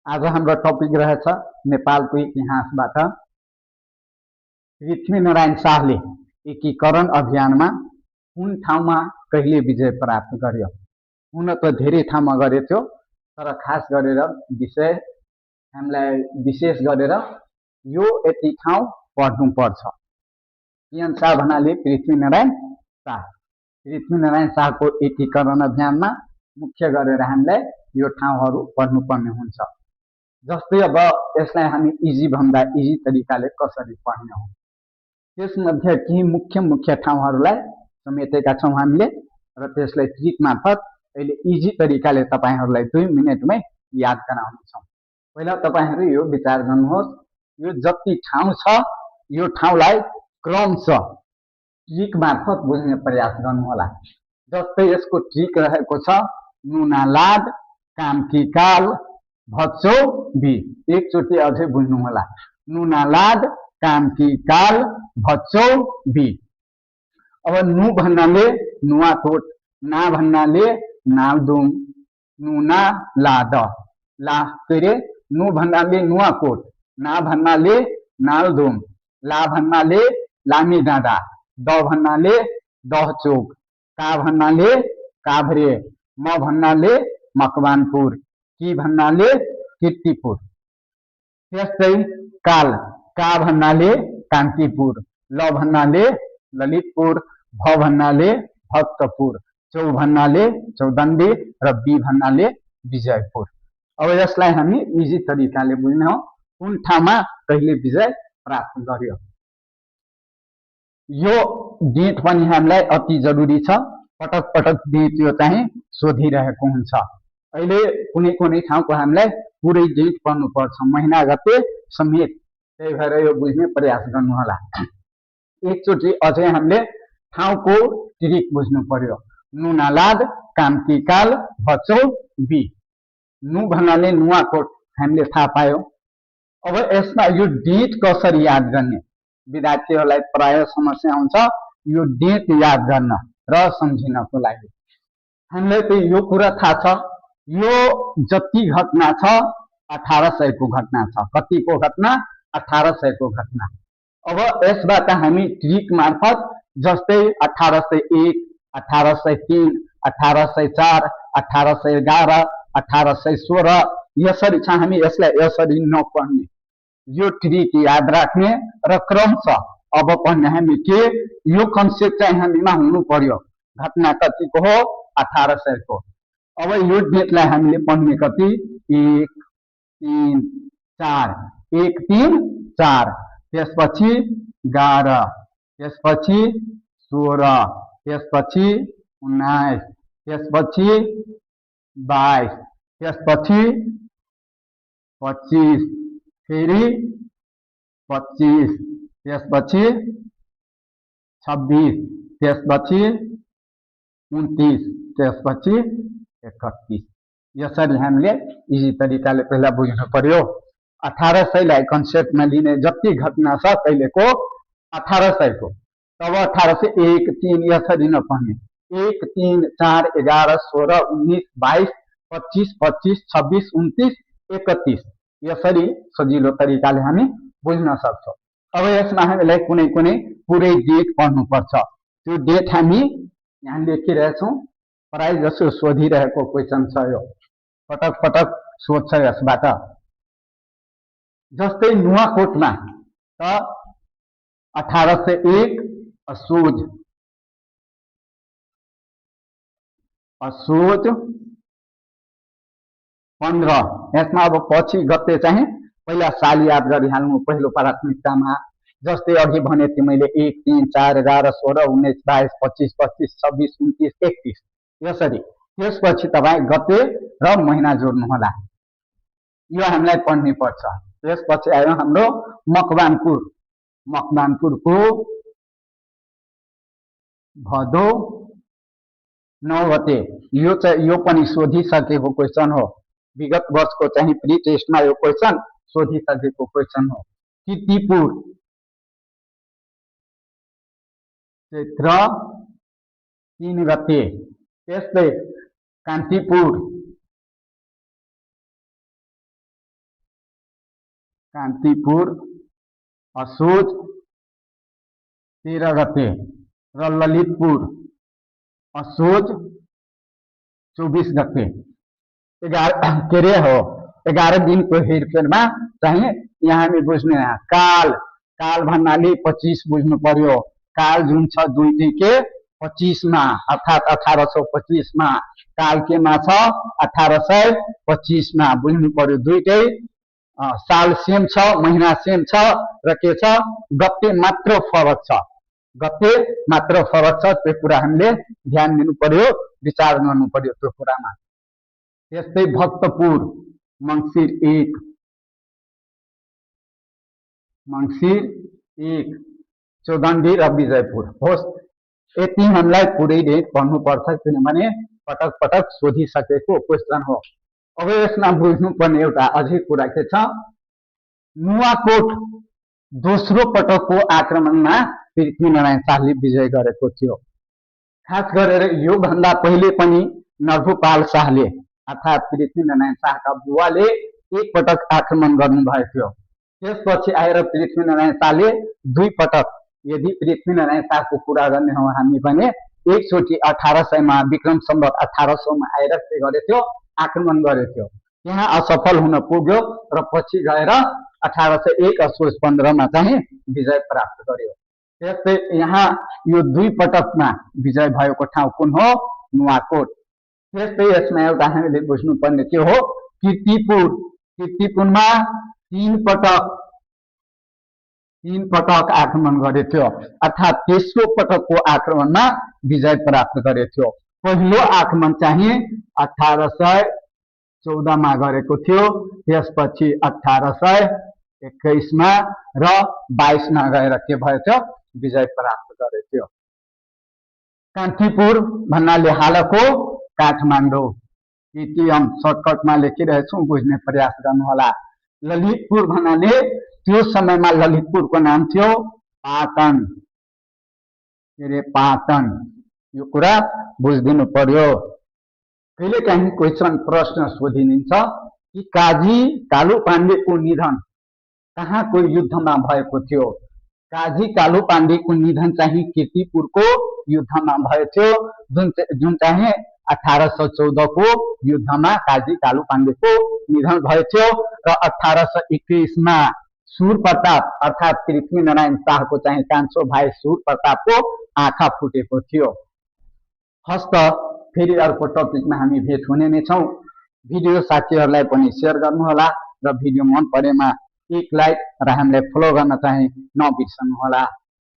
आज हाम्रो टपिक रहेछ नेपालको इतिहासबाट पृथ्वीनारायण शाहले एकीकरण अभियानमा कुन ठाउँमा कहिले विजय प्राप्त गर्यो। हुन त धेरै ठाउँमा गरेथ्यो, तर खास गरेर हामीलाई विशेष गरेर यो यति ठाउँ पढ्नुपर्छ। पिएन शाह भन्नाले पृथ्वीनारायण शाह। पृथ्वीनारायण शाहको एकीकरण अभियानमा मुख्य गरेर हामीलाई यो ठाउँहरू पढ्नुपर्ने हुन्छ। जस्तै अब यसलाई हामी इजी भन्दा इजी तरिकाले कसरी पढ्ने हो, त्यसमध्ये केही मुख्य मुख्य ठाउँहरूलाई समेटेका छौँ हामीले र त्यसलाई ट्रिक मार्फत अहिले इजी तरिकाले तपाईहरुलाई 2 मिनेटमै याद गराउनेछौँ। पहिला तपाईहरु यो विचार गर्नुहोस्, यो जति ठाउँ छ यो ठाउँलाई क्रमशः ट्रिक मार्फत बुझ्ने प्रयास गर्नुहोला। जस्तै यसको ट्रिक रहेको छ नुनालाद, काम्की काल, भचौ बी। एकचोटि अझै बुझ्नु होला, नुनालाद, काम्की काल, भचौ बी। अब नु भन्नाले नुवाकोट, ना भन्नाले नालदुम, नुना लाद, ला के नु भन्नाले नुवाकोट, ना भन्नाले नालदुम, ला भन्नाले लामी डाँडा, द भन्नाले दहचोक, का भन्नाले काभ्रे, म भन्नाले मकवानपुर, की भन्नाले कीर्तिपुर। त्यस्तै काल, का भन्नाले कान्तिपुर, ल भन्नाले ललितपुर, भ भन्नाले भक्तपुर, चौ भन्नाले चौदण्डी र बी भन्नाले विजयपुर। अब यसलाई हामी इजी तरिकाले बुझ्ने हो, कुन ठाउँमा कहिले विजय प्राप्त गर्यो। यो डेट पनि हामीलाई अति जरुरी छ। पटक पटक डेट यो चाहिँ सोधिरहेको हुन्छ। अहिले कुनै कुनै ठाउँको हामीलाई पुरै डेट पढ्नुपर्छ, महिना गते समेत। त्यही भएर यो बुझ्ने प्रयास गर्नुहोला। एकचोटि अझै हामीले ठाउँको ट्रिक बुझ्नु पर्यो। नुनालाद, काम्की काल, भचौ बी। नु भन्नाले नुवाकोट हामीले थाहा पायो। अब यसमा यो डेट कसरी याद गर्ने, विद्यार्थीहरूलाई प्राय समस्या हुन्छ यो डेट याद गर्न र सम्झिनको लागि। हामीलाई त यो कुरा थाहा छ, यो जति घटना छ 1800 को घटना छ। कतिको घटना? 1800 को घटना। अब यसबाट हामी ट्रिक मार्फत जस्तै 1801, 1803, 1804, 1811, 1816 यसरी छ। हामी यसलाई यसरी नपढ्ने, यो ट्रिक याद राख्ने र क्रमशः अब पढ्ने। हामी के यो कन्सेप्ट चाहिँ हामीमा हुनु पर्यो। घटना कतिको हो? 1800 को। अब यो डेटलाई हामीले पढ्ने कति? 1, 3, 4, 1, 3, 4, त्यसपछि 11, त्यसपछि 16, त्यसपछि 19, त्यसपछि 22, त्यसपछि 25, फेरि 25, त्यसपछि 26, त्यसपछि 29, त्यसपछि 31। यसरी हामीले इजी तरिकाले पहिला बुझ्नु पर्यो। 1800 लाई कन्सेप्टमा लिने जति घटना छ कहिलेको? 1800 को। तब 1801, 3 यसरी नपढ्ने। 1, 3, 4, 11, 16, 19, 22, 25, 25, 26, 29, 31 यसरी सजिलो तरिकाले हामी बुझ्न सक्छौँ। अब यसमा हामीलाई कुनै कुनै पुरै डेट पढ्नुपर्छ। त्यो डेट हामी यहाँ लेखिरहेछौँ। प्राय जसो सोधिरहेको क्वेसन छ यो, पटक पटक सोध्छ यसबाट। जस्तै नुवाकोटमा त 1801 असोज 15। यसमा अब पछि गते चाहिँ पहिला साल याद गरिहाल्नु पहिलो प्राथमिकतामा। जस्तै अघि भने थिएँ मैले 1, 3, 4, 11, 16, 19, 22, 25, 25, 26, 29, 31 यसरी। त्यसपछि तपाईँ गते र महिना जोड्नु होला। यो हामीलाई पढ्नै पर्छ। त्यसपछि आयो हाम्रो मकवानपुर। मकवानपुरको भदौ 9 गते। यो पनि सोधिसकेको क्वेसन हो। विगत वर्षको चाहिँ प्री टेस्टमा यो क्वेसन सोधिसकेको क्वेसन हो। कीर्तिपुर चैत्र 3 गते। त्यस्तै कान्तिपुर कान्तिपुर असोज 13 गते र ललितपुर असोज 24 गते 11 दिनको हेरफेरमा चाहिँ यहाँ हामी बुझ्ने काल काल भन्नाले 25 बुझ्नु पर्यो। काल जुन छ 2 के 25 मा अर्थात 1825 मा काल केमा छ 1825 मा बुझ्नु पर्यो। दुईटै साल सेम छ, महिना सेम छ र के छ गते मात्र फरक छ, गते मात्र फरक छ। त्यो कुरा हामीले ध्यान दिनु पर्यो, विचार गर्नु पर्यो त्यो कुरामा। त्यस्तै भक्तपुर मङ्सिर 1 चौदण्डी र विजयपुर। होस्, यति हामीलाई पुरै डेट पढ्नुपर्छ किनभने पटक पटक सोधिसकेको क्वेसन हो। अब यसमा बुझ्नुपर्ने एउटा अझै कुरा के छ, नुवाकोट दोस्रो पटकको आक्रमणमा पृथ्वीनारायण शाहले विजय गरेको थियो। खास गरेर यो भन्दा पहिले पनि नरभूपाल शाहले अर्थात पृथ्वीनारायण शाहका बुवाले एक पटक आक्रमण गर्नुभएको थियो। त्यसपछि आएर पृथ्वीनारायण शाहले 2 पटक, यदि पृथ्वीनारायण शाहको कुरा गर्ने हो हामी भने एकचोटि 1800 मा विक्रम सम्वत 1800 मा आएर के गरेथ्यो आक्रमण गरेथ्यो। यहाँ असफल हुन पुग्यो र पछि गएर 1801 असोज 15 मा चाहिँ विजय प्राप्त गर्यो। त्यस्तै यहाँ यो 2 पटकमा विजय भएको ठाउँ कुन हो, नुवाकोट। त्यस्तै यसमा एउटा हामीले बुझ्नुपर्ने के हो, कीर्तिपुरमा 3 पटक आक्रमण गरेथ्यो अर्थात तेस्रो पटकको आक्रमणमा विजय प्राप्त गरेथ्यो। पहिलो आक्रमण चाहिँ 1814 मा गरेको थियो, त्यसपछि 1821 मा र 22 मा गएर के भयो थियो विजय प्राप्त गरेथ्यो। कान्तिपुर भन्नाले हालको काठमाडौँ, कीर्तियम सर्टकटमा लेखिरहेछौँ, बुझ्ने प्रयास गर्नुहोला। ललितपुर भन्नाले त्यो समयमा ललितपुरको नाम थियो पाटन, पाटन। यो कुरा बुझिदिनु पर्यो। कहिलेकाहीँ क्वेसन प्रश्न सोधिन्छ कि काजी कालु पाण्डेको निधन कहाँको युद्धमा भएको थियो। काजी कालु पाण्डेको निधन चाहिँ कीर्तिपुरको युद्धमा भएको थियो, जुन चाहिँ 1814 को युद्धमा काजी कालु पाण्डेको निधन भएको थियो र 1821 मा सुर प्रताप अर्थात पृथ्वीनारायण शाहको चाहिँ कान्छो भाइ सुर प्रतापको आँखा फुटेको थियो। हस्त फेरि अर्को टपिकमा हामी भेट हुने नै छौँ। भिडियो साथीहरूलाई पनि सेयर गर्नुहोला र भिडियो मन परेमा एक लाइक र हामीलाई फलो गर्न चाहिँ नबिर्सनुहोला।